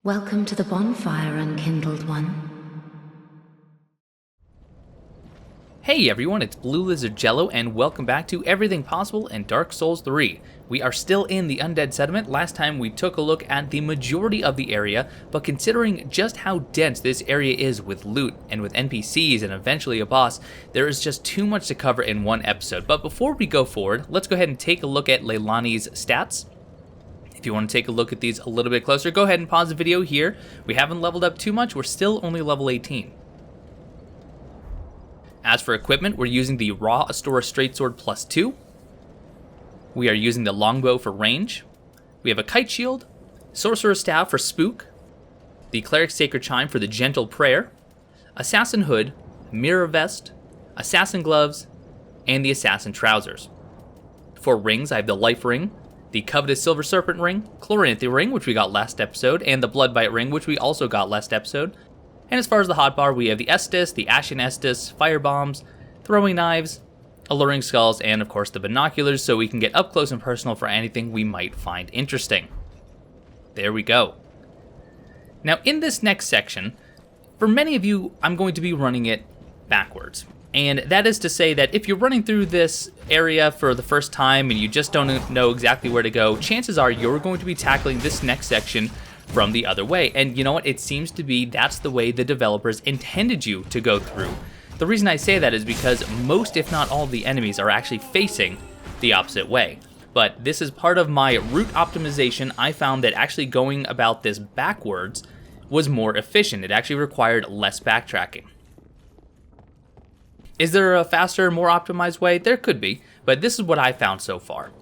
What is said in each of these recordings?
Welcome to the bonfire, unkindled one. Hey everyone, it's Blue Lizard Jello, and welcome back to Everything Possible in Dark Souls 3. We are still in the Undead Settlement. Last time we took a look at the majority of the area, but considering just how dense this area is with loot and with NPCs and eventually a boss, there is just too much to cover in one episode. But before we go forward, let's go ahead and take a look at Leylani's stats. If you want to take a look at these a little bit closer, go ahead and pause the video here. We haven't leveled up too much, we're still only level 18. As for equipment, we're using the Raw Astora Straightsword plus 2. We are using the Longbow for range. We have a Kite Shield, Sorcerer's Staff for Spook, the Cleric's Sacred Chime for the Gentle Prayer, Assassin Hood, Mirror Vest, Assassin Gloves, and the Assassin Trousers. For rings, I have the Life Ring, the Coveted Silver Serpent Ring, Chloranthy Ring, which we got last episode, and the Bloodbite Ring, which we also got last episode. And as far as the hotbar, we have the Estus, the Ashen Estus, Fire Bombs, Throwing Knives, Alluring Skulls, and of course the Binoculars, so we can get up close and personal for anything we might find interesting. There we go. Now in this next section, for many of you, I'm going to be running it backwards. And that is to say that if you're running through this area for the first time and you just don't know exactly where to go, chances are you're going to be tackling this next section from the other way. And you know what? It seems to be that's the way the developers intended you to go through. The reason I say that is because most, if not all, of the enemies are actually facing the opposite way. But this is part of my route optimization. I found that actually going about this backwards was more efficient. It actually required less backtracking. Is there a faster, more optimized way? There could be, but this is what I found so far.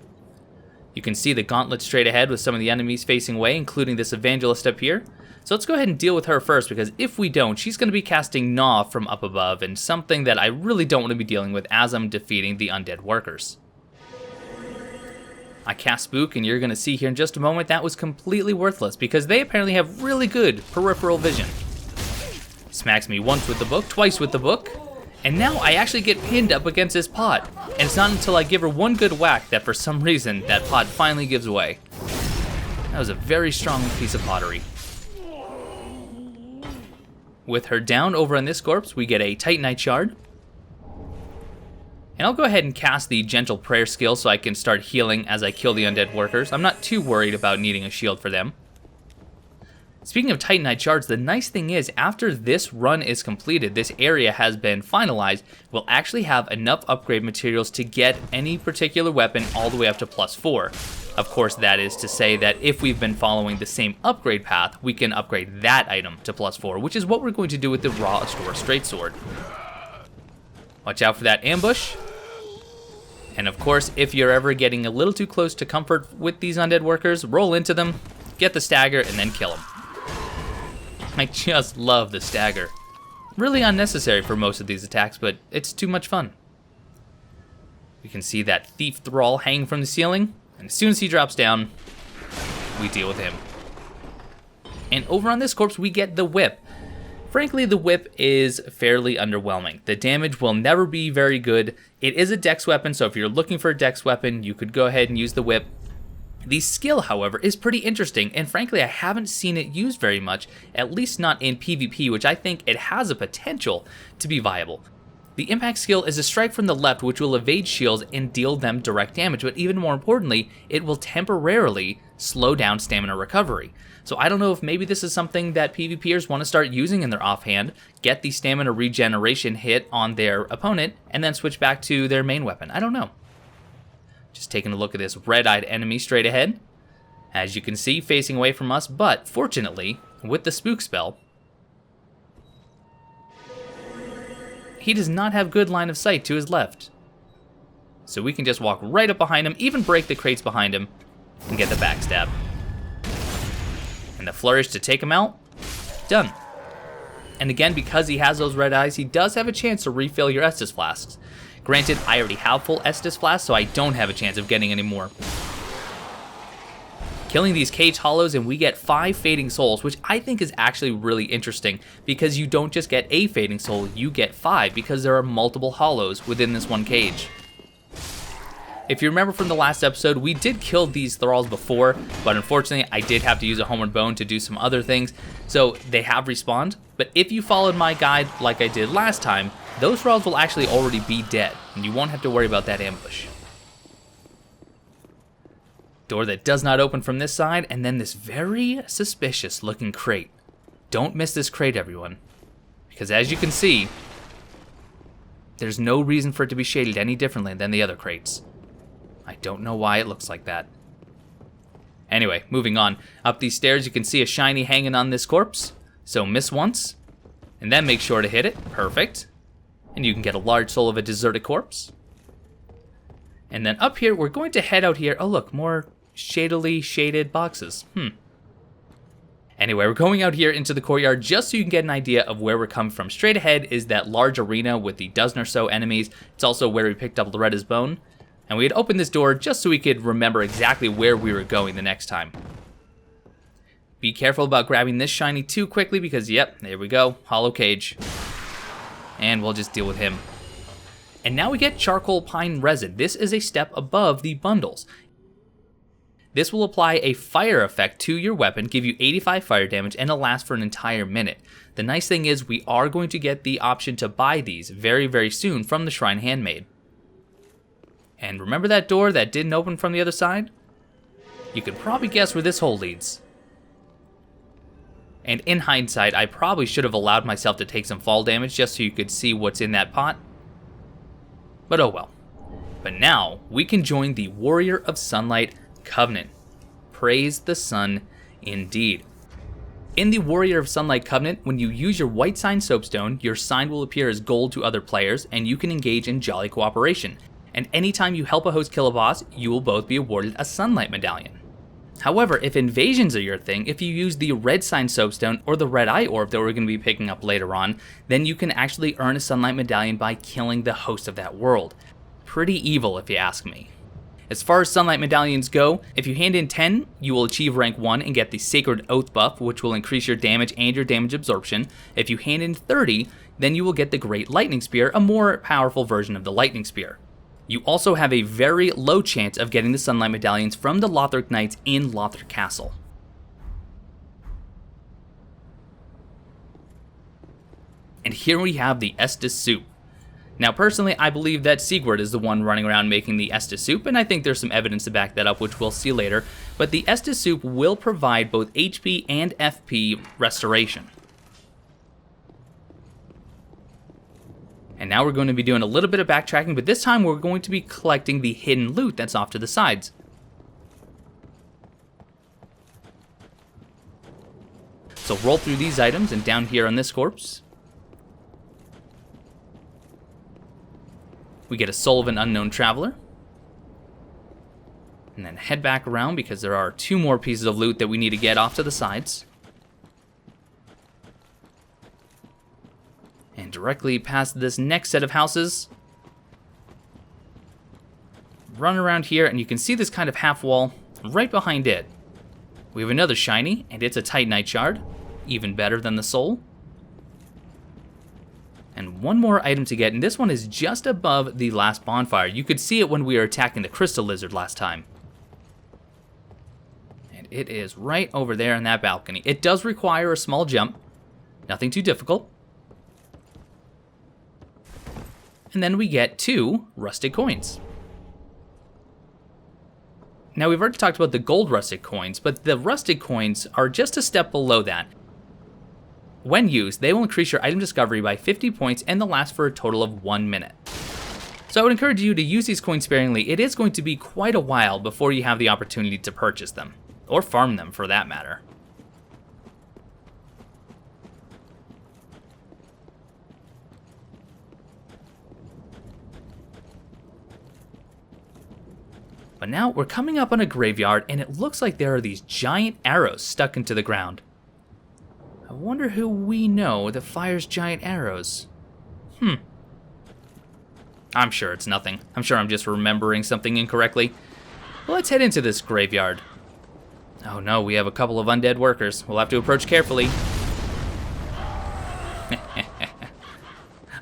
You can see the gauntlet straight ahead with some of the enemies facing away, including this Evangelist up here. So let's go ahead and deal with her first, because if we don't, she's going to be casting Gnaw from up above, and something that I really don't want to be dealing with as I'm defeating the Undead Workers. I cast Spook, and you're going to see here in just a moment that was completely worthless, because they apparently have really good peripheral vision. Smacks me once with the book, twice with the book. And now I actually get pinned up against this pot. And it's not until I give her one good whack that for some reason that pot finally gives way. That was a very strong piece of pottery. With her down over on this corpse, we get a Titanite Shard. And I'll go ahead and cast the Gentle Prayer skill so I can start healing as I kill the Undead Workers. I'm not too worried about needing a shield for them. Speaking of Titanite Shards, the nice thing is, after this run is completed, this area has been finalized, we'll actually have enough upgrade materials to get any particular weapon all the way up to +4. Of course, that is to say that if we've been following the same upgrade path, we can upgrade that item to +4, which is what we're going to do with the Raw Astora Straightsword. Watch out for that ambush. And of course, if you're ever getting a little too close to comfort with these Undead Workers, roll into them, get the stagger, and then kill them. I just love the stagger. Really unnecessary for most of these attacks, but it's too much fun. We can see that Thief Thrall hanging from the ceiling, and as soon as he drops down, we deal with him. And over on this corpse, we get the Whip. Frankly, the Whip is fairly underwhelming. The damage will never be very good. It is a dex weapon, so if you're looking for a dex weapon, you could go ahead and use the Whip. The skill, however, is pretty interesting, and frankly, I haven't seen it used very much, at least not in PvP, which I think it has a potential to be viable. The impact skill is a strike from the left, which will evade shields and deal them direct damage, but even more importantly, it will temporarily slow down stamina recovery. So I don't know if maybe this is something that PvPers want to start using in their offhand, get the stamina regeneration hit on their opponent, and then switch back to their main weapon. I don't know. Just taking a look at this red-eyed enemy straight ahead. As you can see, facing away from us, but fortunately, with the Spook spell, he does not have good line of sight to his left. So we can just walk right up behind him, even break the crates behind him, and get the backstab. And the flourish to take him out. Done. And again, because he has those red eyes, he does have a chance to refill your Estus flasks. Granted, I already have full Estus flasks, so I don't have a chance of getting any more. Killing these cage hollows, and we get 5 fading souls, which I think is actually really interesting, because you don't just get a fading soul, you get 5, because there are multiple hollows within this one cage. If you remember from the last episode, we did kill these thralls before, but unfortunately I did have to use a homeward bone to do some other things, so they have respawned. But if you followed my guide like I did last time, those thralls will actually already be dead, and you won't have to worry about that ambush. Door that does not open from this side, and then this very suspicious looking crate. Don't miss this crate, everyone, because as you can see, there's no reason for it to be shaded any differently than the other crates. I don't know why it looks like that. Anyway, moving on. Up these stairs, you can see a shiny hanging on this corpse. So miss once, and then make sure to hit it. Perfect. And you can get a large soul of a deserted corpse. And then up here, we're going to head out here. Oh look, more shadily shaded boxes. Anyway, we're going out here into the courtyard just so you can get an idea of where we're coming from. Straight ahead is that large arena with the dozen or so enemies. It's also where we picked up Loretta's bone. And we had opened this door just so we could remember exactly where we were going the next time. Be careful about grabbing this shiny too quickly because, yep, there we go, hollow cage. And we'll just deal with him. And now we get charcoal pine resin. This is a step above the bundles. This will apply a fire effect to your weapon, give you 85 fire damage, and it'll last for an entire minute. The nice thing is we are going to get the option to buy these very, very soon from the Shrine Handmaid. And remember that door that didn't open from the other side? You can probably guess where this hole leads. And in hindsight, I probably should have allowed myself to take some fall damage just so you could see what's in that pot. But oh well. But now, we can join the Warrior of Sunlight Covenant. Praise the sun indeed. In the Warrior of Sunlight Covenant, when you use your white sign soapstone, your sign will appear as gold to other players, and you can engage in jolly cooperation. And anytime you help a host kill a boss, you will both be awarded a Sunlight Medallion. However, if invasions are your thing, if you use the red sign soapstone or the red eye orb that we're going to be picking up later on, then you can actually earn a Sunlight Medallion by killing the host of that world. Pretty evil if you ask me. As far as Sunlight Medallions go, if you hand in 10, you will achieve rank 1 and get the Sacred Oath buff, which will increase your damage and your damage absorption. If you hand in 30, then you will get the Great Lightning Spear, a more powerful version of the Lightning Spear. You also have a very low chance of getting the Sunlight Medallions from the Lothric Knights in Lothric Castle. And here we have the Estus Soup. Now personally, I believe that Siegward is the one running around making the Estus Soup, and I think there's some evidence to back that up, which we'll see later. But the Estus Soup will provide both HP and FP restoration. And now we're going to be doing a little bit of backtracking, but this time we're going to be collecting the hidden loot that's off to the sides. So roll through these items, and down here on this corpse, we get a Soul of an Unknown Traveler. And then head back around because there are 2 more pieces of loot that we need to get off to the sides. And directly past this next set of houses, run around here, and you can see this kind of half wall right behind it. We have another shiny, and it's a Titanite shard, even better than the soul. And one more item to get, and this one is just above the last bonfire. You could see it when we were attacking the crystal lizard last time. And it is right over there in that balcony. It does require a small jump, nothing too difficult. And then we get 2 rusted coins. Now we've already talked about the gold rusted coins, but the rusted coins are just a step below that. When used, they will increase your item discovery by 50 points and they'll last for a total of 1 minute. So I would encourage you to use these coins sparingly. It is going to be quite a while before you have the opportunity to purchase them, or farm them for that matter. But now we're coming up on a graveyard, and it looks like there are these giant arrows stuck into the ground. I wonder who we know that fires giant arrows. I'm sure it's nothing. I'm sure I'm just remembering something incorrectly. Well, let's head into this graveyard. Oh no, we have a couple of undead workers. We'll have to approach carefully.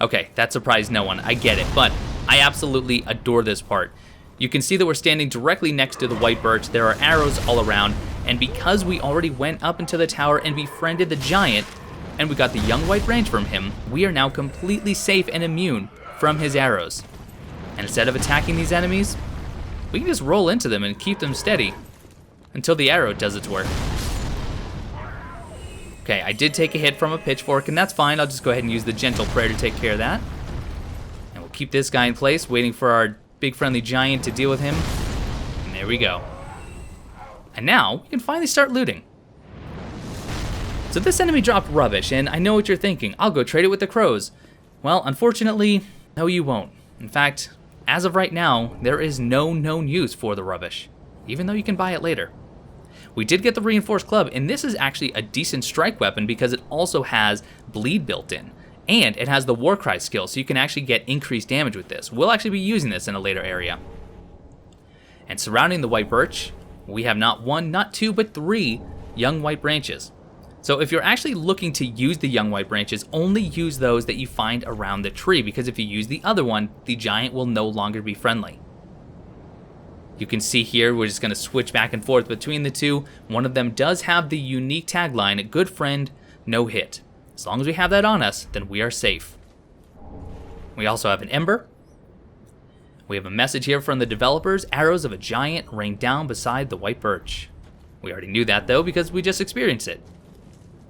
Okay, that surprised no one. I get it, but I absolutely adore this part. You can see that we're standing directly next to the white birch. There are arrows all around, and because we already went up into the tower and befriended the giant, and we got the young white branch from him, we are now completely safe and immune from his arrows. And instead of attacking these enemies, we can just roll into them and keep them steady until the arrow does its work. Okay, I did take a hit from a pitchfork, and that's fine. I'll just go ahead and use the gentle prayer to take care of that. And we'll keep this guy in place, waiting for our big friendly giant to deal with him. And there we go. And now we can finally start looting. So this enemy dropped rubbish, and I know what you're thinking. I'll go trade it with the crows. Well, unfortunately, no you won't. In fact, as of right now, there is no known use for the rubbish, even though you can buy it later. We did get the reinforced club, and this is actually a decent strike weapon because it also has bleed built in. And it has the war cry skill, so you can actually get increased damage with this. We'll actually be using this in a later area. And surrounding the white birch, we have not one, not two, but 3 young white branches. So if you're actually looking to use the young white branches, only use those that you find around the tree, because if you use the other one, the giant will no longer be friendly. You can see here, we're just going to switch back and forth between the two. One of them does have the unique tagline, good friend, no hit. As long as we have that on us, then we are safe. We also have an ember. We have a message here from the developers, arrows of a giant rain down beside the white birch. We already knew that though, because we just experienced it.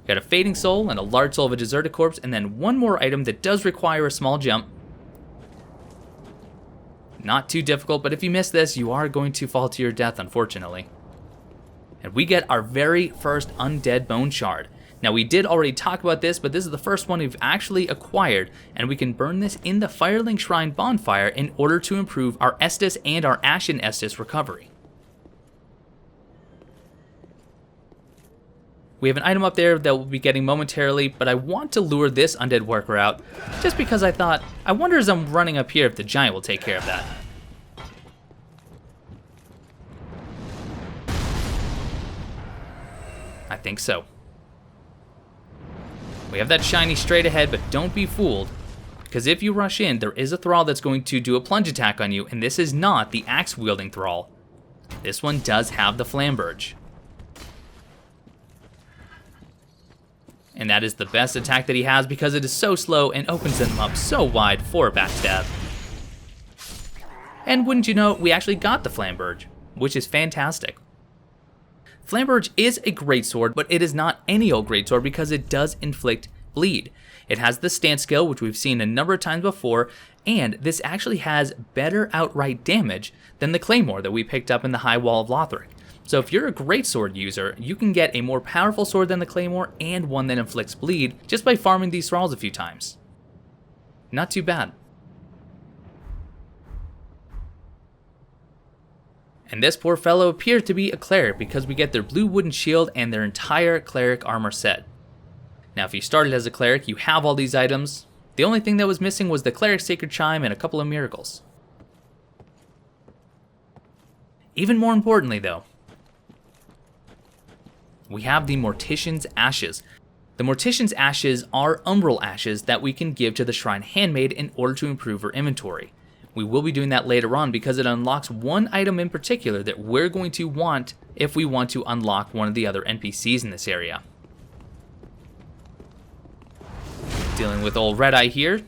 We got a fading soul and a large soul of a deserted corpse, and then one more item that does require a small jump. Not too difficult, but if you miss this, you are going to fall to your death, unfortunately. And we get our very first undead bone shard. Now, we did already talk about this, but this is the first one we've actually acquired, and we can burn this in the Firelink Shrine bonfire in order to improve our Estus and our Ashen Estus recovery. We have an item up there that we'll be getting momentarily, but I want to lure this undead worker out, just because I thought, I wonder as I'm running up here if the giant will take care of that. I think so. We have that shiny straight ahead, but don't be fooled, because if you rush in, there is a thrall that's going to do a plunge attack on you, and this is not the axe-wielding thrall. This one does have the flamberge. And that is the best attack that he has because it is so slow and opens them up so wide for a backstab. And wouldn't you know, we actually got the flamberge, which is fantastic. Flamberge is a greatsword, but it is not any old greatsword because it does inflict bleed. It has the stance skill, which we've seen a number of times before, and this actually has better outright damage than the claymore that we picked up in the High Wall of Lothric. So if you're a greatsword user, you can get a more powerful sword than the claymore and one that inflicts bleed just by farming these thralls a few times. Not too bad. And this poor fellow appears to be a cleric because we get their blue wooden shield and their entire cleric armor set. Now if you started as a cleric, you have all these items. The only thing that was missing was the cleric sacred chime and a couple of miracles. Even more importantly though, we have the Mortician's Ashes. The Mortician's Ashes are umbral ashes that we can give to the Shrine Handmaid in order to improve her inventory. We will be doing that later on because it unlocks one item in particular that we're going to want if we want to unlock one of the other NPCs in this area. Dealing with old Red Eye here.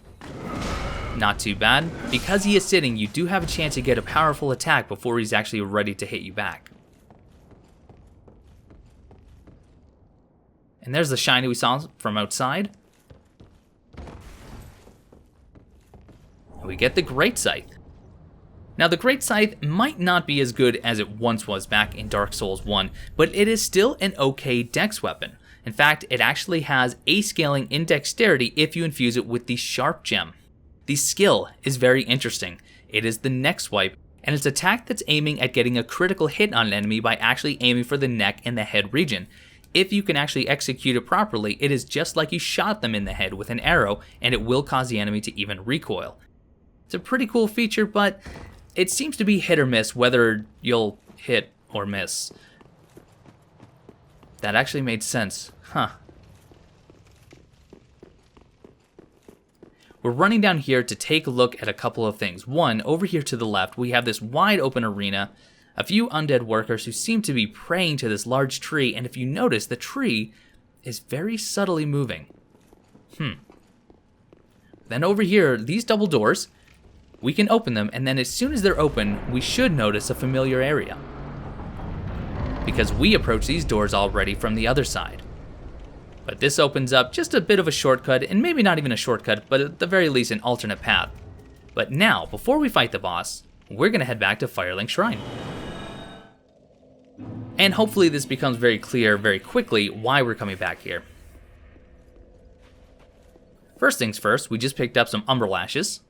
Not too bad. Because he is sitting, you do have a chance to get a powerful attack before he's actually ready to hit you back. And there's the shiny we saw from outside. And we get the Great Scythe. Now the Great Scythe might not be as good as it once was back in Dark Souls 1, but it is still an okay dex weapon. In fact, it actually has a scaling in dexterity if you infuse it with the Sharp Gem. The skill is very interesting. It is the neck swipe, and it's an attack that's aiming at getting a critical hit on an enemy by actually aiming for the neck and the head region. If you can actually execute it properly, it is just like you shot them in the head with an arrow, and it will cause the enemy to even recoil. It's a pretty cool feature, but it seems to be hit or miss whether you'll hit or miss. That actually made sense. Huh. We're running down here to take a look at a couple of things. One, over here to the left, we have this wide open arena, a few undead workers who seem to be praying to this large tree, and if you notice, the tree is very subtly moving. Then over here, these double doors, we can open them, and then as soon as they're open, we should notice a familiar area, because we approach these doors already from the other side. But this opens up just a bit of a shortcut, and maybe not even a shortcut, but at the very least an alternate path. But now, before we fight the boss, we're going to head back to Firelink Shrine. And hopefully this becomes very clear very quickly why we're coming back here. First things first, we just picked up some Umber Lashes.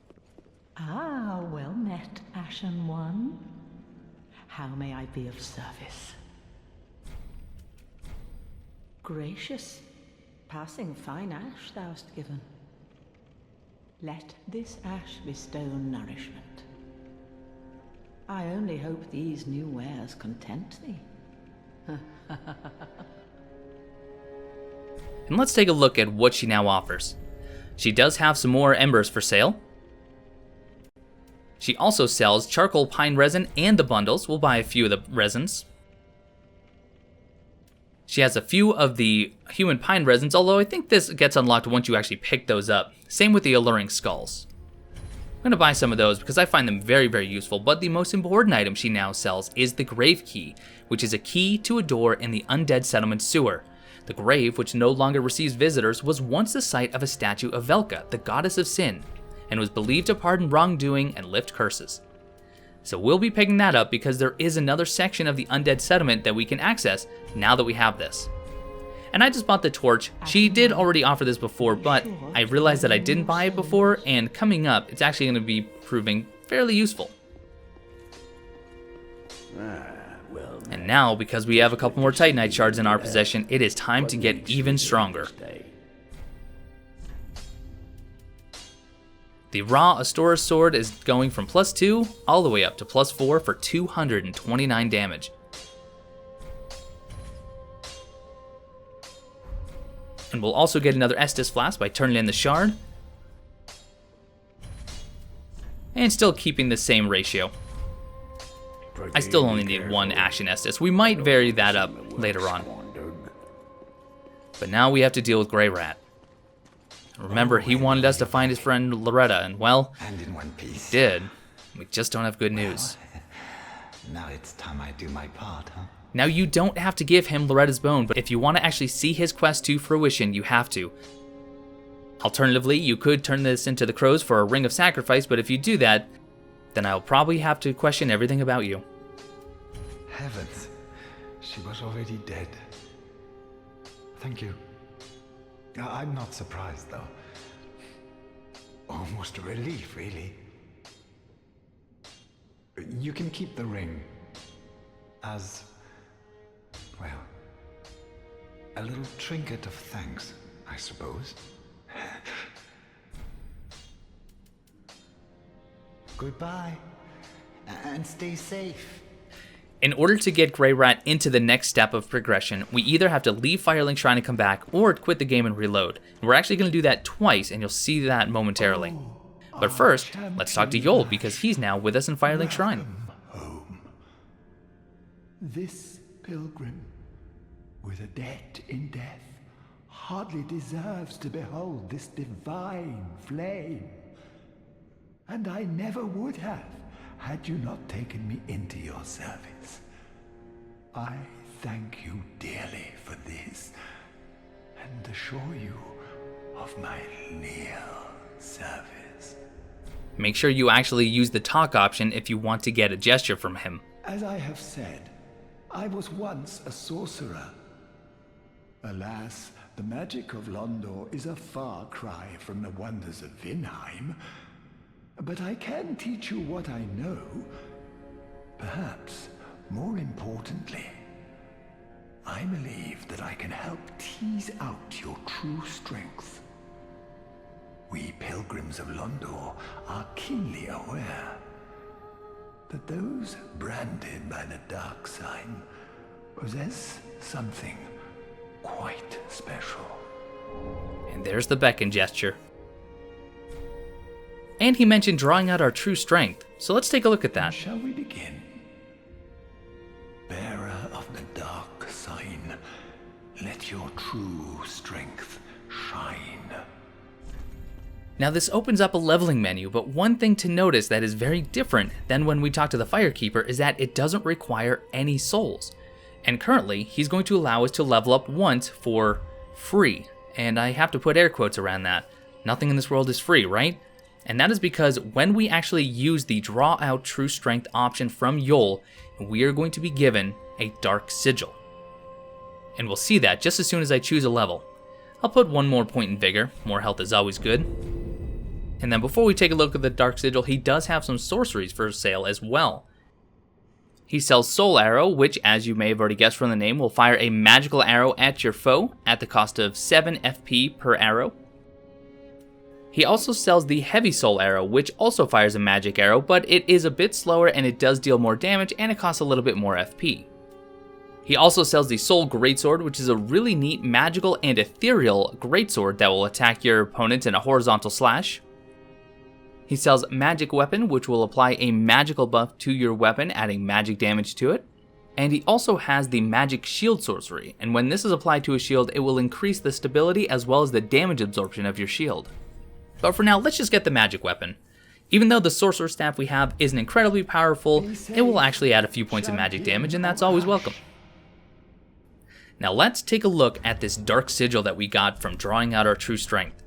Ah, well met, Ashen One. How may I be of service? Gracious, passing fine ash thou'st given. Let this ash bestow nourishment. I only hope these new wares content thee. And let's take a look at what she now offers. She does have some more embers for sale. She also sells charcoal pine resin and the bundles. We'll buy a few of the resins. She has a few of the human pine resins, although I think this gets unlocked once you actually pick those up. Same with the alluring skulls. I'm going to buy some of those because I find them very, very useful, but the most important item she now sells is the Grave Key, which is a key to a door in the Undead Settlement sewer. The grave, which no longer receives visitors, was once the site of a statue of Velka, the goddess of sin, and was believed to pardon wrongdoing and lift curses. So we'll be picking that up because there is another section of the Undead Settlement that we can access now that we have this. And I just bought the torch. She did already offer this before, but I realized that I didn't buy it before, and coming up, it's actually going to be proving fairly useful. And now, because we have a couple more Titanite shards in our possession, it is time to get even stronger. The raw Astora's sword is going from +2 all the way up to +4 for 229 damage. And we'll also get another Estus Flask by turning in the shard. And still keeping the same ratio. I still only need one Ashen Estus. We might vary that up later on. But now we have to deal with Greirat. Remember, he wanted us to find his friend Loretta, and well, we did. We just don't have good news. Now it's time I do my part, huh? Now you don't have to give him Loretta's bone, but if you want to actually see his quest to fruition, you have to. Alternatively, you could turn this into the crows for a ring of sacrifice, but if you do that, then I'll probably have to question everything about you. Heavens, she was already dead. Thank you. I'm not surprised, though. Almost a relief, really. You can keep the ring as, well, a little trinket of thanks, I suppose. Goodbye, and stay safe. In order to get Greirat into the next step of progression, we either have to leave Firelink Shrine and come back, or quit the game and reload. We're actually going to do that twice, and you'll see that momentarily. But first, let's talk to Yol, because he's now with us in Firelink Shrine. Home. This pilgrim, with a debt in death, hardly deserves to behold this divine flame. And I never would have, had you not taken me into your service. I thank you dearly for this, and assure you of my leal service. Make sure you actually use the talk option if you want to get a gesture from him. As I have said, I was once a sorcerer. Alas, the magic of Londor is a far cry from the wonders of Vinheim. But I can teach you what I know. Perhaps, more importantly, I believe that I can help tease out your true strength. We pilgrims of Londor are keenly aware that those branded by the dark sign possess something quite special. And there's the beckon gesture. And he mentioned drawing out our true strength, so let's take a look at that. Shall we begin? Bearer of the dark sign, let your true strength shine. Now this opens up a leveling menu, but one thing to notice that is very different than when we talk to the Firekeeper is that it doesn't require any souls. And currently, he's going to allow us to level up once for free. And I have to put air quotes around that. Nothing in this world is free, right? And that is because when we actually use the draw out true strength option from Yol, we are going to be given a dark sigil. And we'll see that just as soon as I choose a level. I'll put one more point in vigor, more health is always good. And then before we take a look at the dark sigil, he does have some sorceries for sale as well. He sells Soul Arrow, which, as you may have already guessed from the name, will fire a magical arrow at your foe at the cost of 7 FP per arrow. He also sells the Heavy Soul Arrow, which also fires a magic arrow, but it is a bit slower and it does deal more damage and it costs a little bit more FP. He also sells the Soul Greatsword, which is a really neat magical and ethereal greatsword that will attack your opponent in a horizontal slash. He sells Magic Weapon, which will apply a magical buff to your weapon, adding magic damage to it. And he also has the Magic Shield sorcery, and when this is applied to a shield, it will increase the stability as well as the damage absorption of your shield. But for now, let's just get the Magic Weapon. Even though the Sorcerer Staff we have isn't incredibly powerful, it will actually add a few points of magic damage, and that's always welcome. Now let's take a look at this Dark Sigil that we got from drawing out our true strength.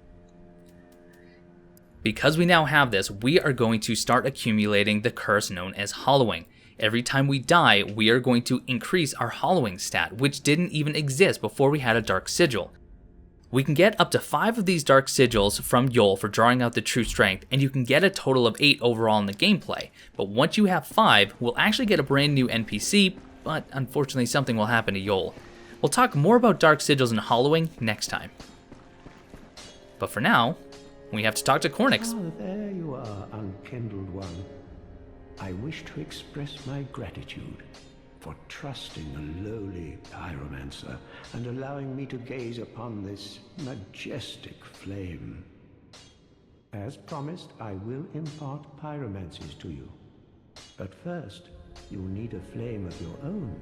Because we now have this, we are going to start accumulating the curse known as Hollowing. Every time we die, we are going to increase our Hollowing stat, which didn't even exist before we had a Dark Sigil. We can get up to 5 of these Dark Sigils from Yol for drawing out the true strength, and you can get a total of 8 overall in the gameplay. But once you have 5, we'll actually get a brand new NPC, but unfortunately something will happen to Yol. We'll talk more about Dark Sigils and Hollowing next time. But for now, we have to talk to Cornix. Ah, there you are, unkindled one. I wish to express my gratitude for trusting a lowly pyromancer and allowing me to gaze upon this majestic flame. As promised, I will impart pyromancies to you. But first, you'll need a flame of your own.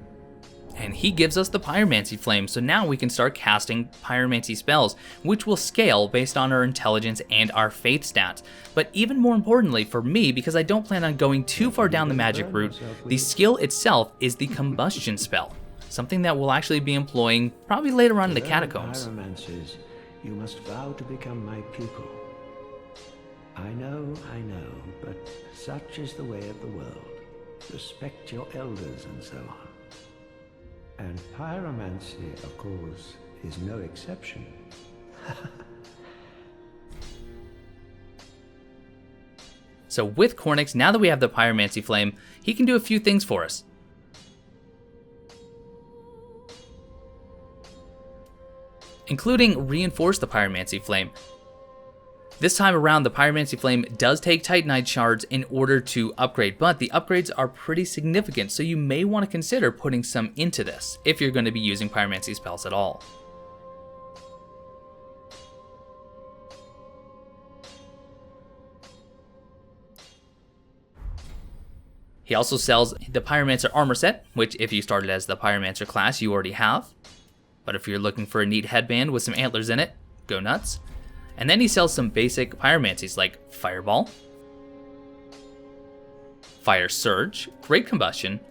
And he gives us the Pyromancy Flame, so now we can start casting Pyromancy spells, which will scale based on our intelligence and our faith stats. But even more importantly for me, because I don't plan on going too far down the magic route, the skill itself is the Combustion spell, something that we'll actually be employing probably later on in the Catacombs. Pyromancers, you must vow to become my pupil. I know, but such is the way of the world. Respect your elders and so on. And pyromancy, of course, is no exception. So with Cornix, now that we have the Pyromancy Flame, he can do a few things for us. Including reinforce the Pyromancy Flame. This time around, the Pyromancy Flame does take Titanite shards in order to upgrade, but the upgrades are pretty significant, so you may want to consider putting some into this, if you're going to be using Pyromancy spells at all. He also sells the Pyromancer armor set, which if you started as the Pyromancer class, you already have. But if you're looking for a neat headband with some antlers in it, go nuts. And then he sells some basic pyromancies like Fireball, Fire Surge, Great Combustion,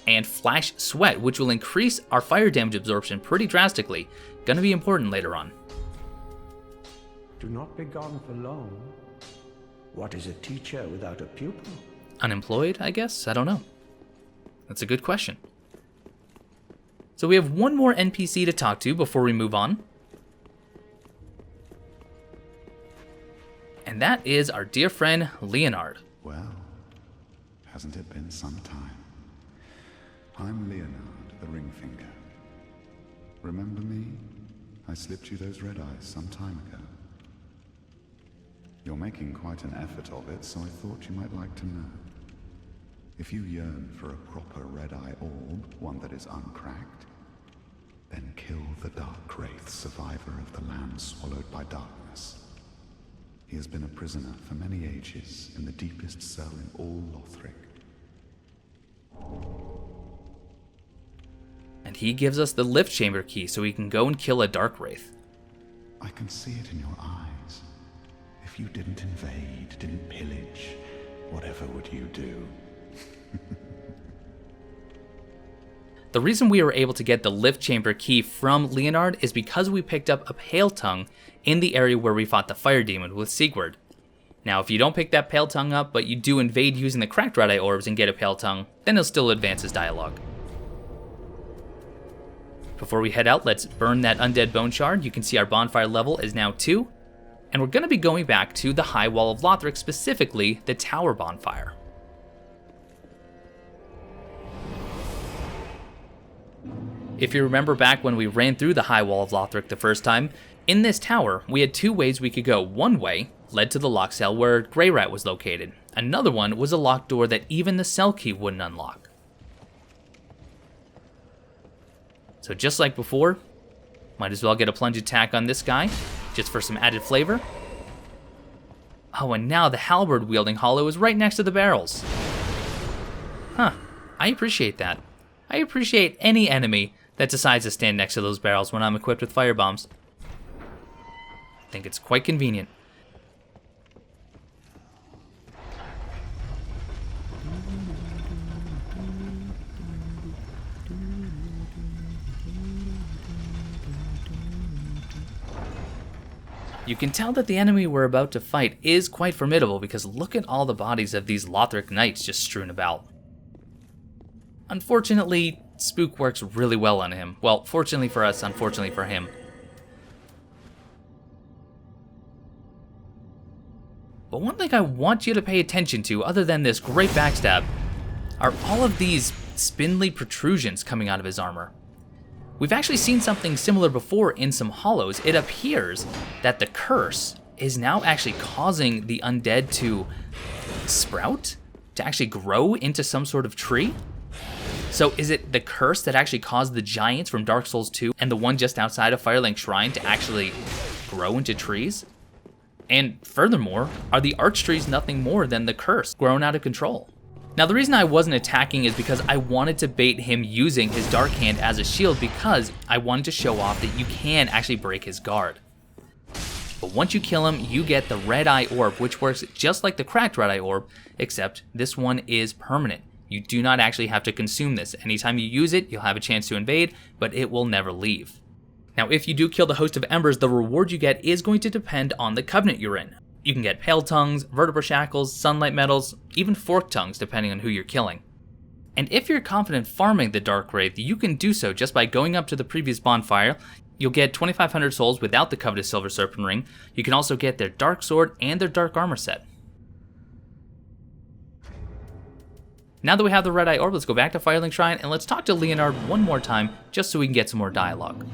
and Flash Sweat, which will increase our fire damage absorption pretty drastically. Gonna be important later on. Do not be gone for long. What is a teacher without a pupil? Unemployed, I guess? I don't know. That's a good question. So we have one more NPC to talk to before we move on. And that is our dear friend, Leonard. Well, hasn't it been some time? I'm Leonard, the Ringfinger. Remember me? I slipped you those red eyes some time ago. You're making quite an effort of it, so I thought you might like to know. If you yearn for a proper red-eye orb, one that is uncracked, then kill the Darkwraith, survivor of the land swallowed by darkness. He has been a prisoner for many ages in the deepest cell in all Lothric. And he gives us the lift chamber key so we can go and kill a Darkwraith. I can see it in your eyes. If you didn't invade, didn't pillage, whatever would you do? The reason we were able to get the lift chamber key from Leonard is because we picked up a Pale Tongue in the area where we fought the fire demon with Siegward. Now, if you don't pick that Pale Tongue up, but you do invade using the cracked red eye orbs and get a Pale Tongue, then he'll still advance his dialogue. Before we head out, let's burn that undead bone shard. You can see our bonfire level is now 2, and we're going to be going back to the High Wall of Lothric, specifically the Tower Bonfire. If you remember back when we ran through the High Wall of Lothric the first time, in this tower, we had 2 ways we could go. One way led to the lock cell where Greirat was located. Another one was a locked door that even the cell key wouldn't unlock. So just like before, might as well get a plunge attack on this guy, just for some added flavor. Oh, and now the halberd-wielding hollow is right next to the barrels. Huh, I appreciate that. I appreciate any enemy that decides to stand next to those barrels when I'm equipped with firebombs. I think it's quite convenient. You can tell that the enemy we're about to fight is quite formidable because look at all the bodies of these Lothric knights just strewn about. Unfortunately, Spook works really well on him. Well, fortunately for us, unfortunately for him. But one thing I want you to pay attention to, other than this great backstab, are all of these spindly protrusions coming out of his armor. We've actually seen something similar before in some hollows. It appears that the curse is now actually causing the undead to sprout, to actually grow into some sort of tree. So is it the curse that actually caused the giants from Dark Souls 2 and the one just outside of Firelink Shrine to actually grow into trees? And furthermore, are the arch trees nothing more than the curse grown out of control? Now, the reason I wasn't attacking is because I wanted to bait him using his Dark Hand as a shield because I wanted to show off that you can actually break his guard. But once you kill him, you get the Red Eye Orb, which works just like the cracked Red Eye Orb, except this one is permanent. You do not actually have to consume this. Anytime you use it, you'll have a chance to invade, but it will never leave. Now, if you do kill the Host of Embers, the reward you get is going to depend on the Covenant you're in. You can get Pale Tongues, Vertebra Shackles, Sunlight Medals, even Forked Tongues depending on who you're killing. And if you're confident farming the Darkwraith, you can do so just by going up to the previous bonfire. You'll get 2,500 souls without the coveted Silver Serpent Ring. You can also get their Dark Sword and their Dark Armor set. Now that we have the Red Eye Orb, let's go back to Firelink Shrine and let's talk to Leonard one more time just so we can get some more dialogue.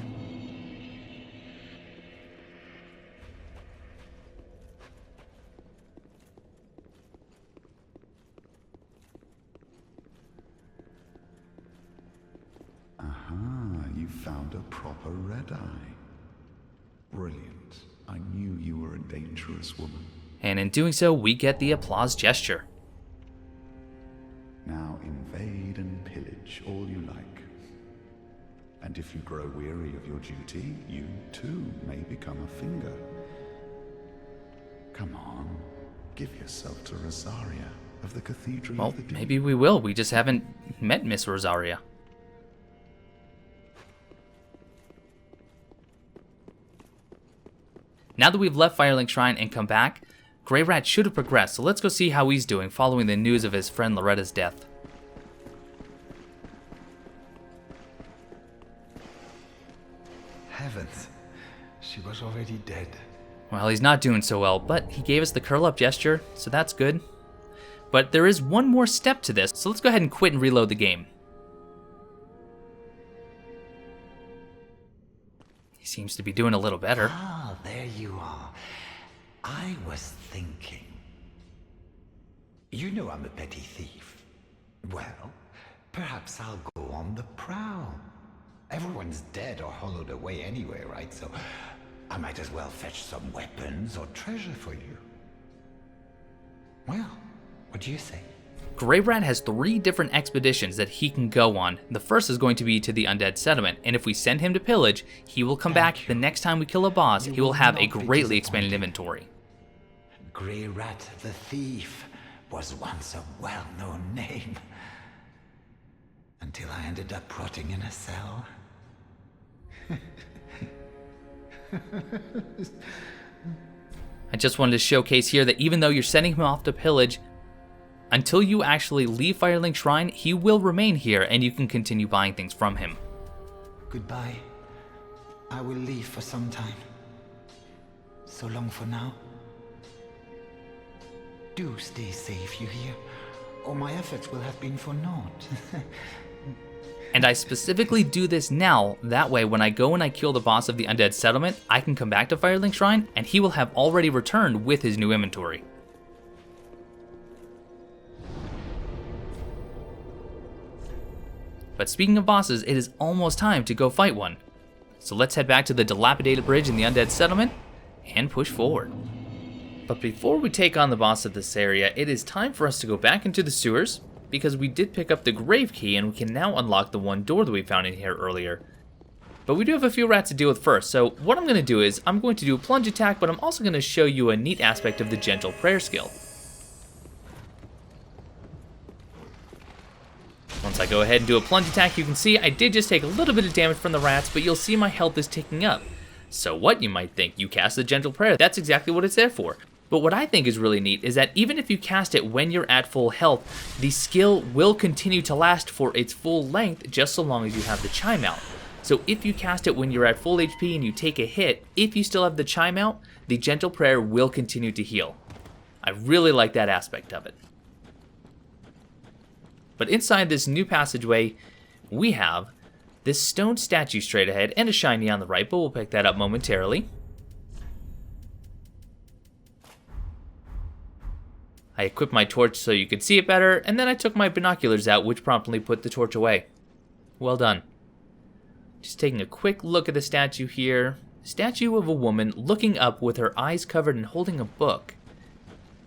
You found a proper red eye. Brilliant. I knew you were a dangerous woman. And in doing so, we get the applause gesture. Now invade and pillage all you like. And if you grow weary of your duty, you too may become a finger. Come on, give yourself to Rosaria of the Cathedral Well, of the Deep. maybe we will. We just haven't met Miss Rosaria. Now that we've left Firelink Shrine and come back, Greirat should have progressed, so let's go see how he's doing following the news of his friend Loretta's death. Heavens, she was already dead. Well, he's not doing so well, but he gave us the curl up gesture, so that's good. But there is one more step to this, so let's go ahead and quit and reload the game. He seems to be doing a little better. Ah, there you are. I was thinking. You know I'm a petty thief. Well, perhaps I'll go on the prowl. Everyone's dead or hollowed away anyway, right? So I might as well fetch some weapons or treasure for you. Well, what do you say? Greirat has 3 different expeditions that he can go on. The first is going to be to the Undead Settlement, and if we send him to pillage, he will come back. The next time we kill a boss, he will have a greatly expanded inventory. Greirat the Thief was once a well-known name. Until I ended up rotting in a cell. I just wanted to showcase here that even though you're sending him off to pillage, until you actually leave Firelink Shrine, he will remain here and you can continue buying things from him. Goodbye. I will leave for some time. So long for now. Do stay safe, you hear? Or my efforts will have been for naught. And I specifically do this now, that way when I go and I kill the boss of the Undead Settlement, I can come back to Firelink Shrine and he will have already returned with his new inventory. But speaking of bosses, it is almost time to go fight one. So let's head back to the dilapidated bridge in the Undead Settlement and push forward. But before we take on the boss of this area, it is time for us to go back into the sewers, because we did pick up the grave key and we can now unlock the one door that we found in here earlier. But we do have a few rats to deal with first, so what I'm going to do is I'm going to do a plunge attack, but I'm also going to show you a neat aspect of the gentle prayer skill. Once I go ahead and do a plunge attack, you can see I did just take a little bit of damage from the rats, but you'll see my health is ticking up. So what, you might think? You cast the gentle prayer. That's exactly what it's there for. But what I think is really neat is that even if you cast it when you're at full health, the skill will continue to last for its full length just so long as you have the chime out. So if you cast it when you're at full HP and you take a hit, if you still have the chime out, the gentle prayer will continue to heal. I really like that aspect of it. But inside this new passageway, we have this stone statue straight ahead and a shiny on the right, but we'll pick that up momentarily. I equipped my torch so you could see it better, and then I took my binoculars out, which promptly put the torch away. Well done. Just taking a quick look at the statue here. Statue of a woman looking up with her eyes covered and holding a book.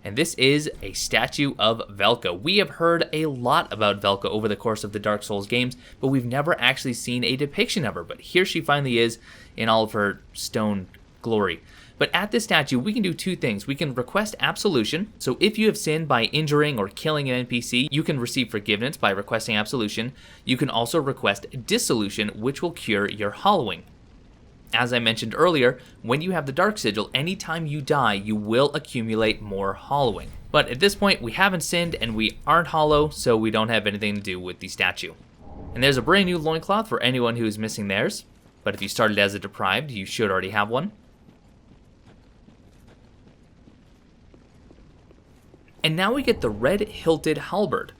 And this is a statue of Velka. We have heard a lot about Velka over the course of the Dark Souls games, but we've never actually seen a depiction of her. But here she finally is in all of her stone glory. But at this statue, we can do 2 things. We can request absolution. So if you have sinned by injuring or killing an NPC, you can receive forgiveness by requesting absolution. You can also request dissolution, which will cure your hollowing. As I mentioned earlier, when you have the Dark Sigil, anytime you die, you will accumulate more hollowing. But at this point, we haven't sinned and we aren't hollow, so we don't have anything to do with the statue. And there's a brand new loincloth for anyone who is missing theirs. But if you started as a deprived, you should already have one. And now we get the red-hilted halberd.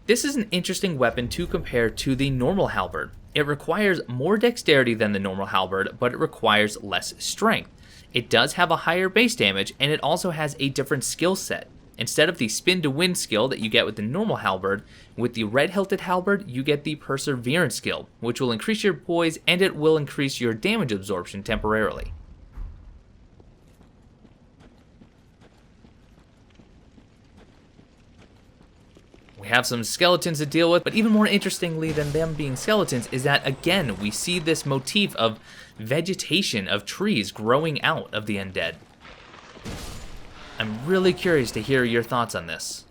This is an interesting weapon to compare to the normal halberd. It requires more dexterity than the normal halberd, but it requires less strength. It does have a higher base damage, and it also has a different skill set. Instead of the spin to win skill that you get with the normal halberd, with the red-hilted halberd, you get the perseverance skill, which will increase your poise and it will increase your damage absorption temporarily. We have some skeletons to deal with, but even more interestingly than them being skeletons is that, again, we see this motif of vegetation, of trees growing out of the undead. I'm really curious to hear your thoughts on this.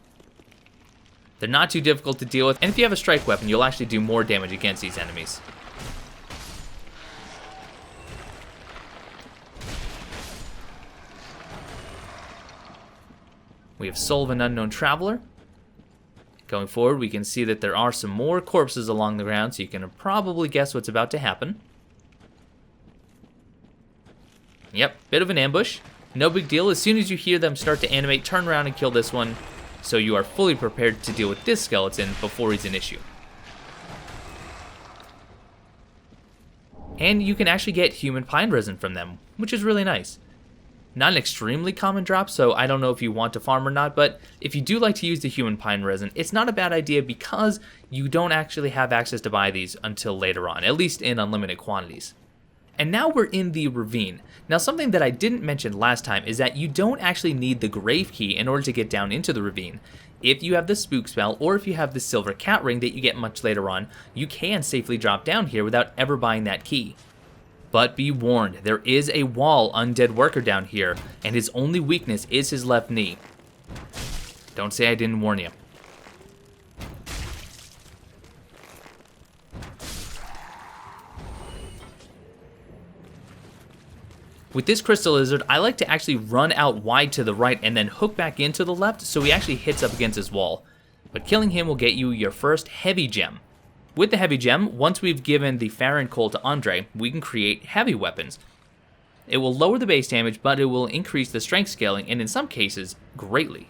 They're not too difficult to deal with, and if you have a strike weapon, you'll actually do more damage against these enemies. We have Soul of an Unknown Traveler. Going forward, we can see that there are some more corpses along the ground, so you can probably guess what's about to happen. Yep, bit of an ambush. No big deal. As soon as you hear them start to animate, turn around and kill this one, so you are fully prepared to deal with this skeleton before he's an issue. And you can actually get human pine resin from them, which is really nice. Not an extremely common drop, so I don't know if you want to farm or not, but if you do like to use the human pine resin, it's not a bad idea because you don't actually have access to buy these until later on, at least in unlimited quantities. And now we're in the ravine. Now something that I didn't mention last time is that you don't actually need the grave key in order to get down into the ravine. If you have the spook spell, or if you have the silver cat ring that you get much later on, you can safely drop down here without ever buying that key. But be warned, there is a wall undead worker down here, and his only weakness is his left knee. Don't say I didn't warn you. With this crystal lizard, I like to actually run out wide to the right and then hook back into the left so he actually hits up against his wall. But killing him will get you your first heavy gem. With the heavy gem, once we've given the Farron Coal to Andre, we can create heavy weapons. It will lower the base damage, but it will increase the strength scaling, and in some cases, greatly.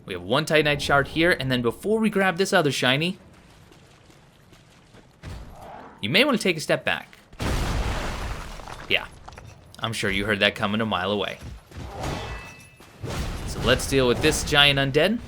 We have one Titanite shard here, and then before we grab this other shiny, you may want to take a step back. Yeah, I'm sure you heard that coming a mile away. So let's deal with this giant undead.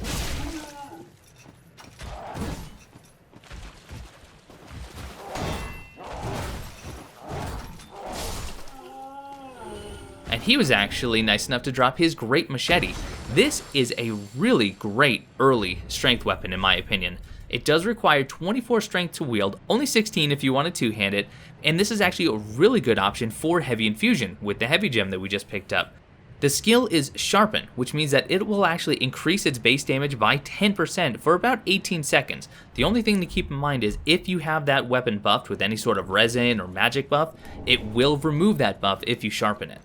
And he was actually nice enough to drop his great machete. This is a really great early strength weapon in my opinion. It does require 24 strength to wield, only 16 if you want to two-hand it, and this is actually a really good option for heavy infusion with the heavy gem that we just picked up. The skill is Sharpen, which means that it will actually increase its base damage by 10% for about 18 seconds. The only thing to keep in mind is if you have that weapon buffed with any sort of resin or magic buff, it will remove that buff if you sharpen it.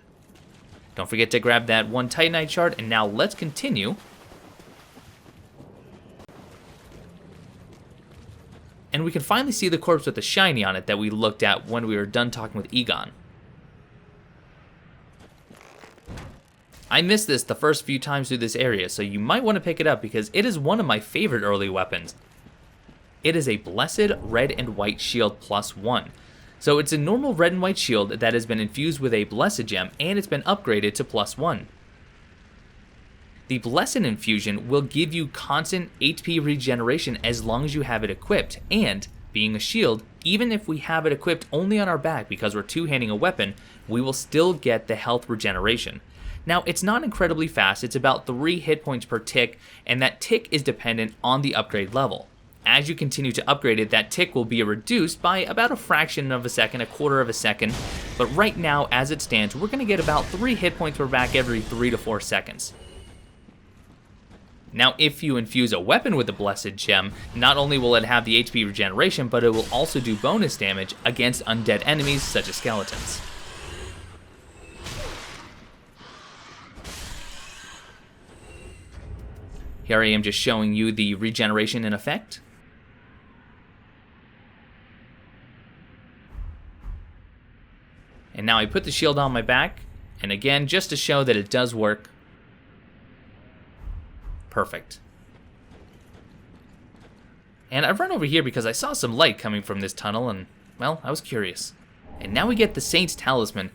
Don't forget to grab that one Titanite shard, and now let's continue. And we can finally see the corpse with the shiny on it that we looked at when we were done talking with Egon. I missed this the first few times through this area, so you might want to pick it up because it is one of my favorite early weapons. It is a Blessed Red and White Shield +1. So it's a normal red and white shield that has been infused with a Blessed Gem, and it's been upgraded to +1. The Blessed Infusion will give you constant HP regeneration as long as you have it equipped, and being a shield, even if we have it equipped only on our back because we're two-handing a weapon, we will still get the health regeneration. Now, it's not incredibly fast, it's about 3 hit points per tick, and that tick is dependent on the upgrade level. As you continue to upgrade it, that tick will be reduced by about a fraction of a second, a quarter of a second, but right now, as it stands, we're going to get about 3 hit points per back every 3 to 4 seconds. Now, if you infuse a weapon with the Blessed Gem, not only will it have the HP regeneration, but it will also do bonus damage against undead enemies such as skeletons. Here I am just showing you the regeneration in effect. And now I put the shield on my back, and again, just to show that it does work. Perfect. And I've run over here because I saw some light coming from this tunnel, and, well, I was curious. And now we get the Saint's Talisman.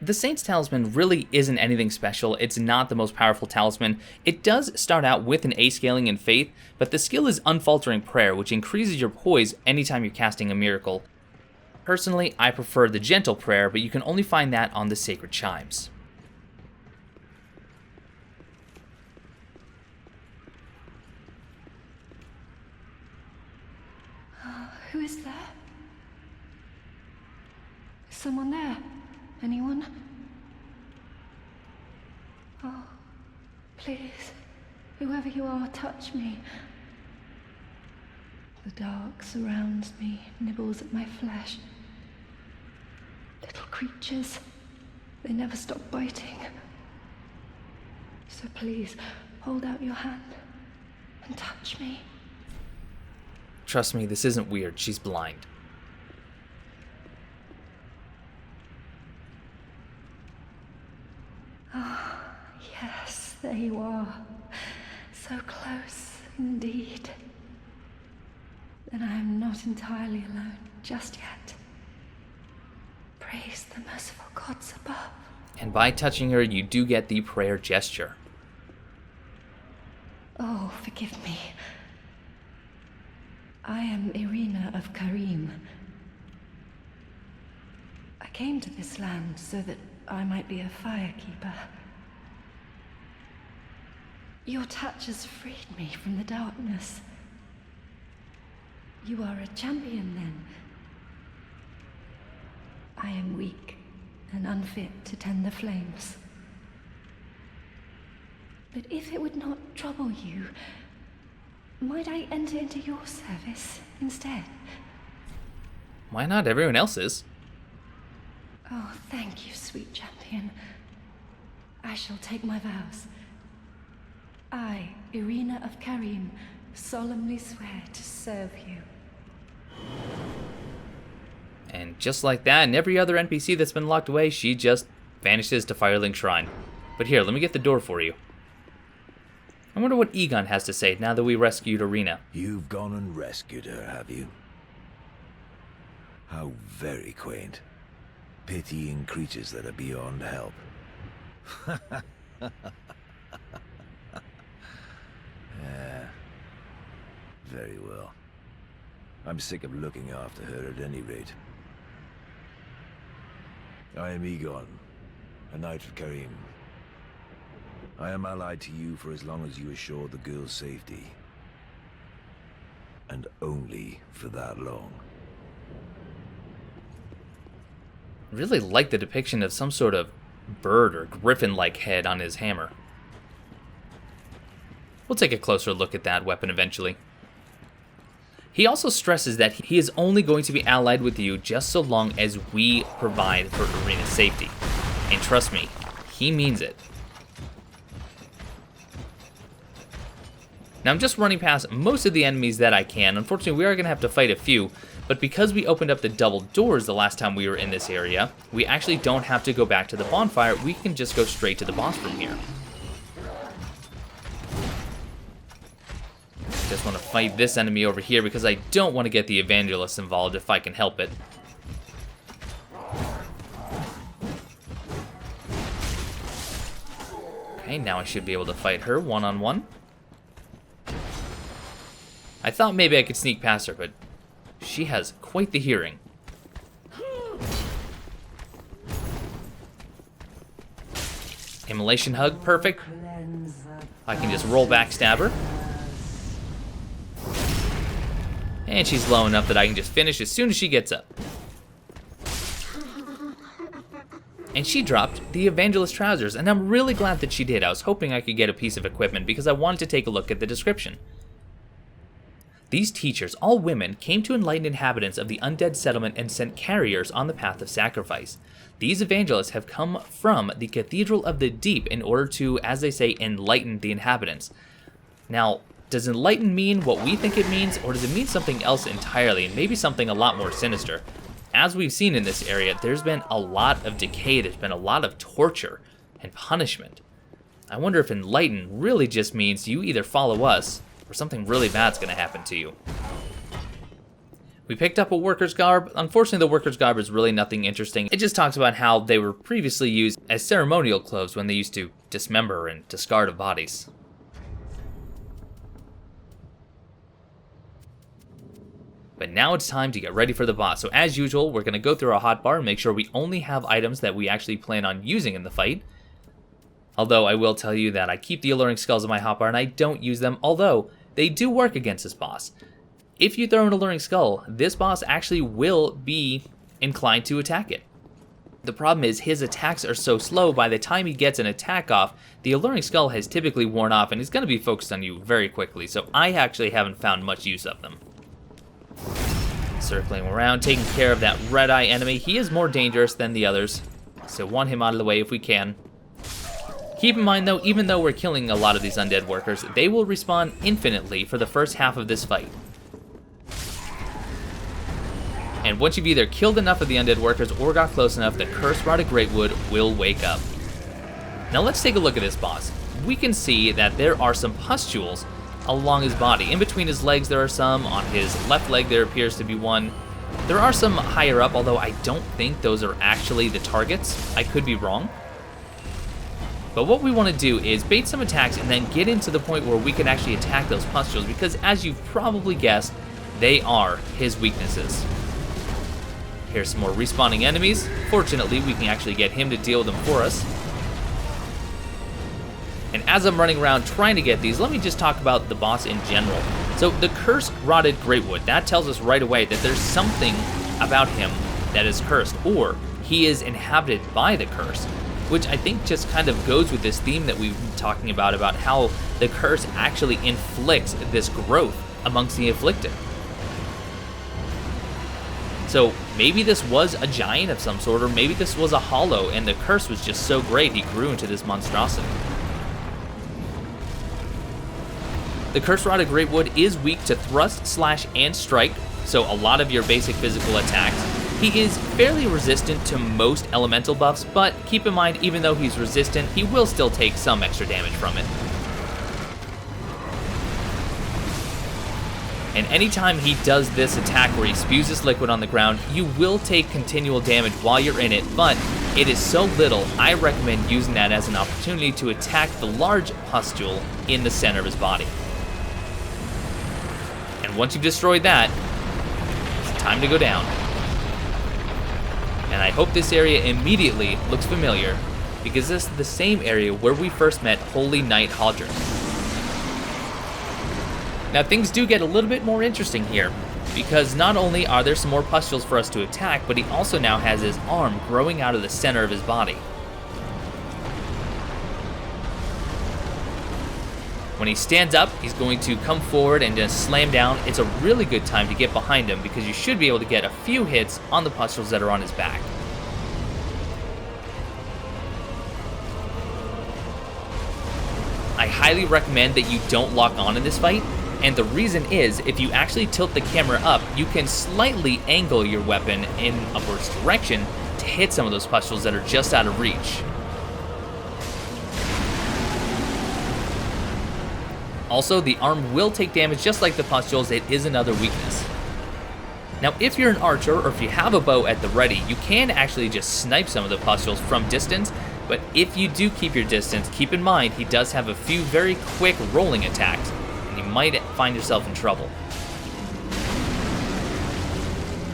The Saint's Talisman really isn't anything special. It's not the most powerful talisman. It does start out with an A scaling in Faith, but the skill is Unfaltering Prayer, which increases your poise anytime you're casting a miracle. Personally, I prefer the Gentle Prayer, but you can only find that on the Sacred Chimes. Who is there? Is someone there? Anyone? Oh, please, whoever you are, touch me. The dark surrounds me, nibbles at my flesh. Little creatures, they never stop biting. So please, hold out your hand and touch me. Trust me, this isn't weird. She's blind. Ah, yes, there you are. So close, indeed. Then I am not entirely alone just yet. Praise the merciful gods above. And by touching her, you do get the prayer gesture. Oh, forgive me. I am Irina of Karim. I came to this land so that I might be a firekeeper. Your touch has freed me from the darkness. You are a champion, then. I am weak and unfit to tend the flames. But if it would not trouble you, might I enter into your service instead? Why not? Everyone else is. Oh, thank you, sweet champion. I shall take my vows. I, Irina of Karim, solemnly swear to serve you. And just like that, and every other NPC that's been locked away, she just vanishes to Firelink Shrine. But here, let me get the door for you. I wonder what Egon has to say now that we rescued Irina. You've gone and rescued her, have you? How very quaint. Pitying creatures that are beyond help. Yeah. Very well. I'm sick of looking after her at any rate. I am Egon, a knight of Karim. I am allied to you for as long as you assure the girl's safety. And only for that long. Really like the depiction of some sort of bird or griffin-like head on his hammer. We'll take a closer look at that weapon eventually. He also stresses that he is only going to be allied with you just so long as we provide for Irina's safety. And trust me, he means it. Now I'm just running past most of the enemies that I can. Unfortunately, we are going to have to fight a few, but because we opened up the double doors the last time we were in this area, we actually don't have to go back to the bonfire. We can just go straight to the boss from here. Just want to fight this enemy over here because I don't want to get the Evangelists involved if I can help it. Okay, now I should be able to fight her one-on-one. I thought maybe I could sneak past her, but she has quite the hearing. Immolation hug, perfect. I can just roll back, stab her. And she's low enough that I can just finish as soon as she gets up. And she dropped the Evangelist trousers, and I'm really glad that she did. I was hoping I could get a piece of equipment because I wanted to take a look at the description. These teachers, all women, came to enlighten inhabitants of the Undead Settlement and sent carriers on the path of sacrifice. These evangelists have come from the Cathedral of the Deep in order to, as they say, enlighten the inhabitants. Now, does enlighten mean what we think it means, or does it mean something else entirely, and maybe something a lot more sinister? As we've seen in this area, there's been a lot of decay, there's been a lot of torture and punishment. I wonder if enlighten really just means you either follow us, or something really bad's gonna happen to you. We picked up a worker's garb. Unfortunately, the worker's garb is really nothing interesting. It just talks about how they were previously used as ceremonial clothes when they used to dismember and discard of bodies. But now it's time to get ready for the boss. So as usual, we're gonna go through our hotbar and make sure we only have items that we actually plan on using in the fight. Although I will tell you that I keep the alluring skulls in my hotbar and I don't use them, although they do work against this boss. If you throw an alluring skull, this boss actually will be inclined to attack it. The problem is his attacks are so slow, by the time he gets an attack off, the alluring skull has typically worn off and is going to be focused on you very quickly, so I actually haven't found much use of them. Circling around, taking care of that red-eye enemy. He is more dangerous than the others, so want him out of the way if we can. Keep in mind though, even though we're killing a lot of these undead workers, they will respawn infinitely for the first half of this fight. And once you've either killed enough of the undead workers or got close enough, the cursed rod of Greatwood will wake up. Now let's take a look at this boss. We can see that there are some pustules along his body. In between his legs there are some, on his left leg there appears to be one. There are some higher up, although I don't think those are actually the targets. I could be wrong. But what we want to do is bait some attacks and then get into the point where we can actually attack those pustules, because as you've probably guessed, they are his weaknesses. Here's some more respawning enemies. Fortunately, we can actually get him to deal with them for us. And as I'm running around trying to get these, let me just talk about the boss in general. So the cursed rotted Greatwood, that tells us right away that there's something about him that is cursed, or he is inhabited by the curse, which I think just kind of goes with this theme that we've been talking about how the curse actually inflicts this growth amongst the afflicted. So maybe this was a giant of some sort, or maybe this was a hollow and the curse was just so great he grew into this monstrosity. The Cursed Rotted Greatwood is weak to thrust, slash, and strike, so a lot of your basic physical attacks. He is fairly resistant to most elemental buffs, but keep in mind, even though he's resistant, he will still take some extra damage from it. And anytime he does this attack where he spews this liquid on the ground, you will take continual damage while you're in it, but it is so little, I recommend using that as an opportunity to attack the large pustule in the center of his body. And once you've destroyed that, it's time to go down. And I hope this area immediately looks familiar, because this is the same area where we first met Holy Knight Hodrick. Now things do get a little bit more interesting here, because not only are there some more pustules for us to attack, but he also now has his arm growing out of the center of his body. When he stands up, he's going to come forward and just slam down. It's a really good time to get behind him, because you should be able to get a few hits on the pustules that are on his back. I highly recommend that you don't lock on in this fight, and the reason is, if you actually tilt the camera up, you can slightly angle your weapon in upwards direction to hit some of those pustules that are just out of reach. Also, the arm will take damage just like the pustules. It is another weakness. Now, if you're an archer or if you have a bow at the ready, you can actually just snipe some of the pustules from distance, but if you do keep your distance, keep in mind he does have a few very quick rolling attacks, and you might find yourself in trouble.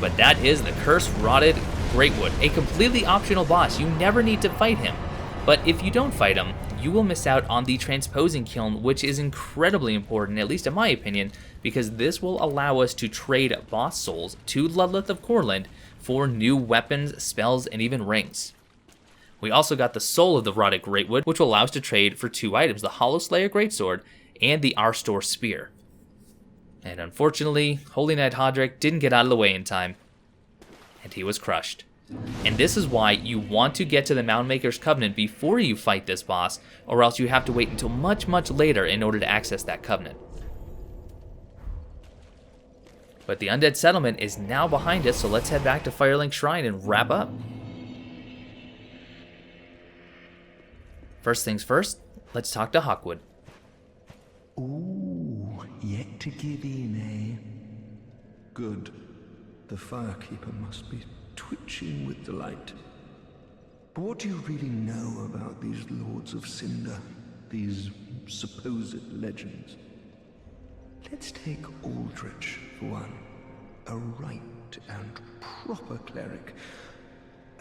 But that is the Cursed Rotted Greatwood, a completely optional boss. You never need to fight him, but if you don't fight him, you will miss out on the transposing kiln, which is incredibly important, at least in my opinion, because this will allow us to trade boss souls to Ludleth of Courland for new weapons, spells, and even rings. We also got the Soul of the Rotted Greatwood, which will allow us to trade for 2 items, the Hollow Slayer Greatsword and the Arstor Spear. And unfortunately, Holy Knight Hodrick didn't get out of the way in time, and he was crushed. And this is why you want to get to the Moundmaker's Covenant before you fight this boss, or else you have to wait until much, much later in order to access that covenant. But the Undead Settlement is now behind us, so let's head back to Firelink Shrine and wrap up. First things first, let's talk to Hawkwood. Ooh, yet to give in, eh? Good. The Firekeeper must be twitching with delight. But what do you really know about these Lords of Cinder, these supposed legends? Let's take Aldrich for one, a right and proper cleric,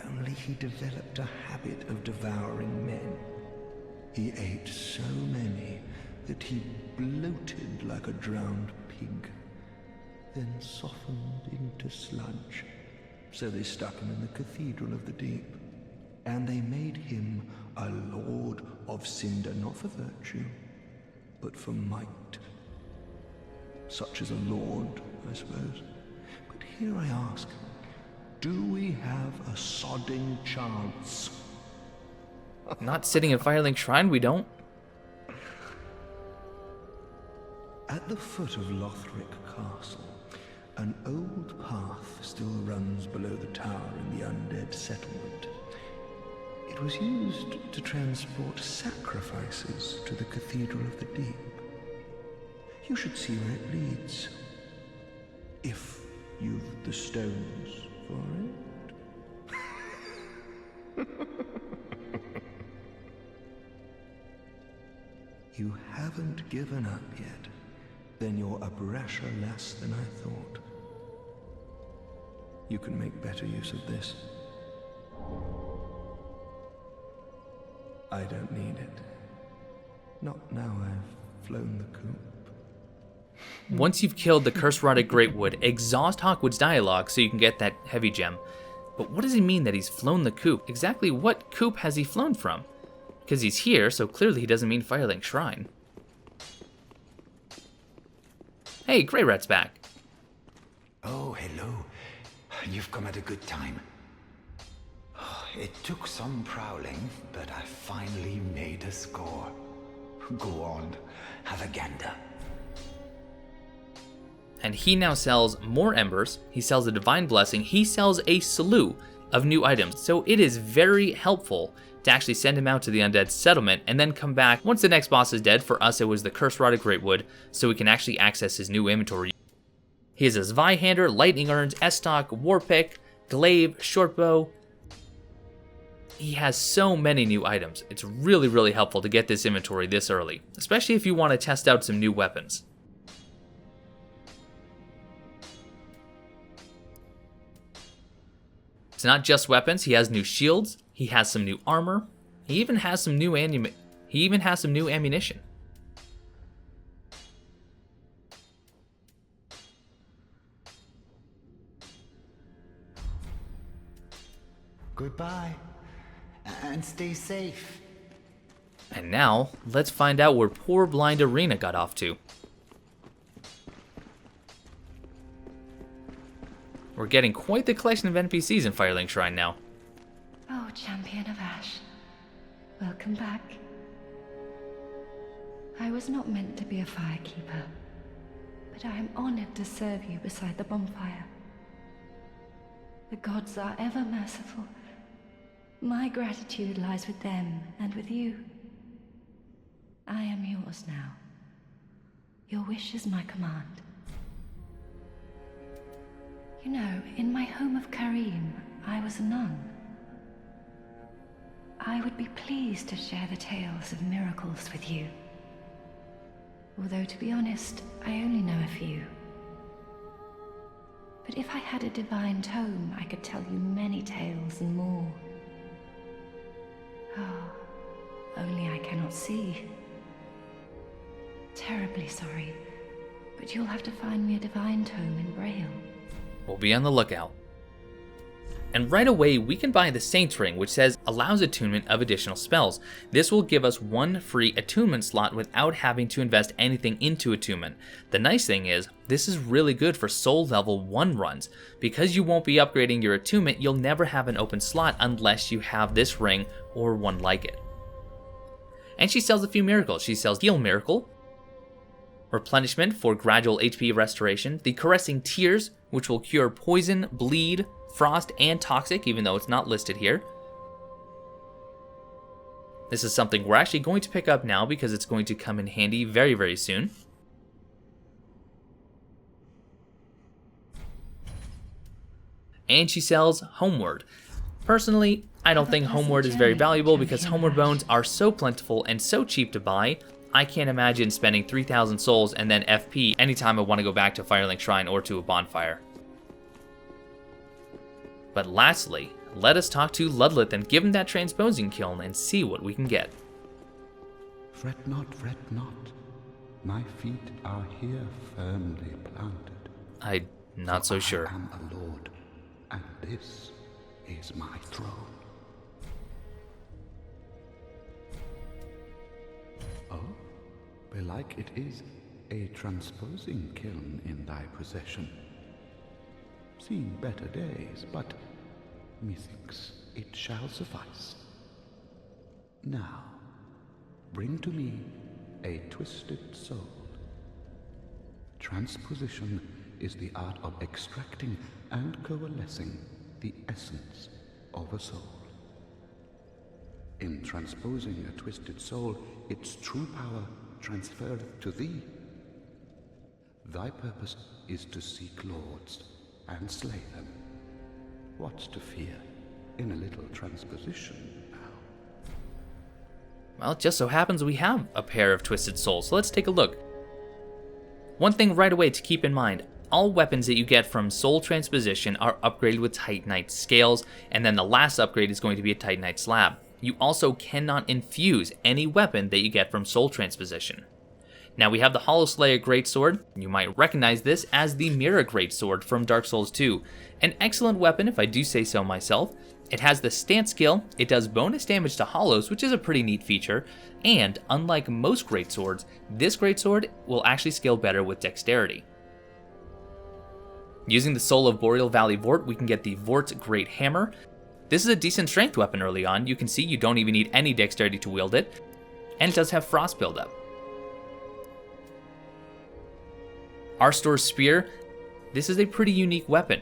only he developed a habit of devouring men. He ate so many that he bloated like a drowned pig, then softened into sludge. So they stuck him in the Cathedral of the Deep, and they made him a Lord of Cinder, not for virtue, but for might. Such as a lord, I suppose. But here I ask, do we have a sodding chance? Not sitting in Firelink Shrine, we don't. At the foot of Lothric Castle, an old path still runs below the tower in the Undead Settlement. It was used to transport sacrifices to the Cathedral of the Deep. You should see where it leads, if you've the stones for it. You haven't given up yet. Then you're a brasher less than I thought. You can make better use of this. I don't need it. Not now I've flown the coop. Once you've killed the curse-rotted Greatwood, exhaust Hawkwood's dialogue so you can get that heavy gem. But what does he mean that he's flown the coop? Exactly what coop has he flown from? Because he's here, so clearly he doesn't mean Firelink Shrine. Hey, Greirat's back. Oh, hello. You've come at a good time. It took some prowling, but I finally made a score. Go on, have a gander. And he now sells more embers, he sells a divine blessing, he sells a slew of new items. So it is very helpful to actually send him out to the Undead Settlement and then come back once the next boss is dead. For us, it was the curse-rotted Greatwood, so we can actually access his new inventory. He has his Zweihander, Lightning Urns, Estoc, Warpick, Glaive, Shortbow. He has so many new items. It's really, really helpful to get this inventory this early, especially if you want to test out some new weapons. It's not just weapons, he has new shields, he has some new armor, he even has some new ammunition. Goodbye, and stay safe. And now, let's find out where poor blind Irina got off to. We're getting quite the collection of NPCs in Firelink Shrine now. Oh, Champion of Ash. Welcome back. I was not meant to be a firekeeper, but I am honored to serve you beside the bonfire. The gods are ever merciful. My gratitude lies with them and with you. I am yours now. Your wish is my command. You know, in my home of Karim, I was a nun. I would be pleased to share the tales of miracles with you. Although, to be honest, I only know a few. But if I had a divine tome, I could tell you many tales and more. Oh, only I cannot see. Terribly sorry, but you'll have to find me a divine tome in Braille. We'll be on the lookout. And right away, we can buy the Saint's Ring, which says allows attunement of additional spells. This will give us one free attunement slot without having to invest anything into attunement. The nice thing is, this is really good for soul level 1 runs. Because you won't be upgrading your attunement, you'll never have an open slot unless you have this ring or one like it. And she sells a few miracles. She sells Heal Miracle, Replenishment for gradual HP restoration, the Caressing Tears, which will cure poison, bleed, frost, and toxic, even though it's not listed here. This is something we're actually going to pick up now because it's going to come in handy very, very soon. And she sells Homeward. Personally, I don't think Homeward is very valuable because Homeward Bones are so plentiful and so cheap to buy. I can't imagine spending 3,000 souls and then FP anytime I want to go back to Firelink Shrine or to a bonfire. But lastly, let us talk to Ludleth and give him that transposing kiln and see what we can get. Fret not, fret not. My feet are here firmly planted. I'm not so sure. I am a lord, and this is my throne. Oh, belike it is a transposing kiln in thy possession. Seen better days, but methinks it shall suffice. Now, bring to me a twisted soul. Transposition is the art of extracting and coalescing the essence of a soul. In transposing a twisted soul, its true power transferred to thee. Thy purpose is to seek lords and slay them. What's to fear in a little transposition now? Well, it just so happens we have a pair of Twisted Souls, so let's take a look. One thing right away to keep in mind, all weapons that you get from Soul Transposition are upgraded with Titanite scales, and then the last upgrade is going to be a Titanite slab. You also cannot infuse any weapon that you get from Soul Transposition. Now we have the Hollow Slayer Greatsword. You might recognize this as the Mirror Greatsword from Dark Souls 2. An excellent weapon if I do say so myself. It has the stance skill, it does bonus damage to hollows, which is a pretty neat feature, and unlike most greatswords, this greatsword will actually scale better with dexterity. Using the Soul of Boreal Valley Vort, we can get the Vort Great Hammer. This is a decent strength weapon early on. You can see you don't even need any dexterity to wield it, and it does have frost buildup. Arstor's Spear, this is a pretty unique weapon.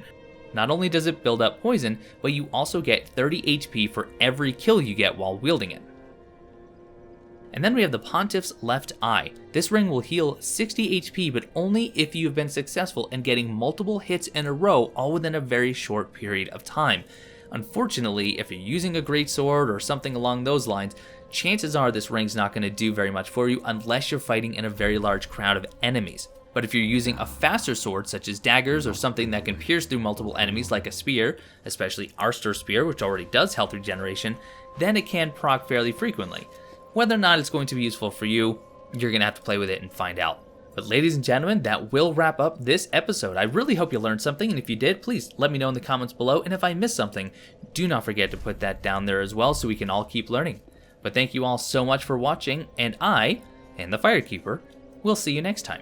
Not only does it build up poison, but you also get 30 HP for every kill you get while wielding it. And then we have the Pontiff's Left Eye. This ring will heal 60 HP, but only if you have been successful in getting multiple hits in a row, all within a very short period of time. Unfortunately, if you're using a greatsword or something along those lines, chances are this ring's not going to do very much for you unless you're fighting in a very large crowd of enemies. But if you're using a faster sword, such as daggers or something that can pierce through multiple enemies like a spear, especially Arstor's Spear, which already does health regeneration, then it can proc fairly frequently. Whether or not it's going to be useful for you, you're going to have to play with it and find out. But ladies and gentlemen, that will wrap up this episode. I really hope you learned something, and if you did, please let me know in the comments below, and if I missed something, do not forget to put that down there as well so we can all keep learning. But thank you all so much for watching, and I, and the Firekeeper, will see you next time.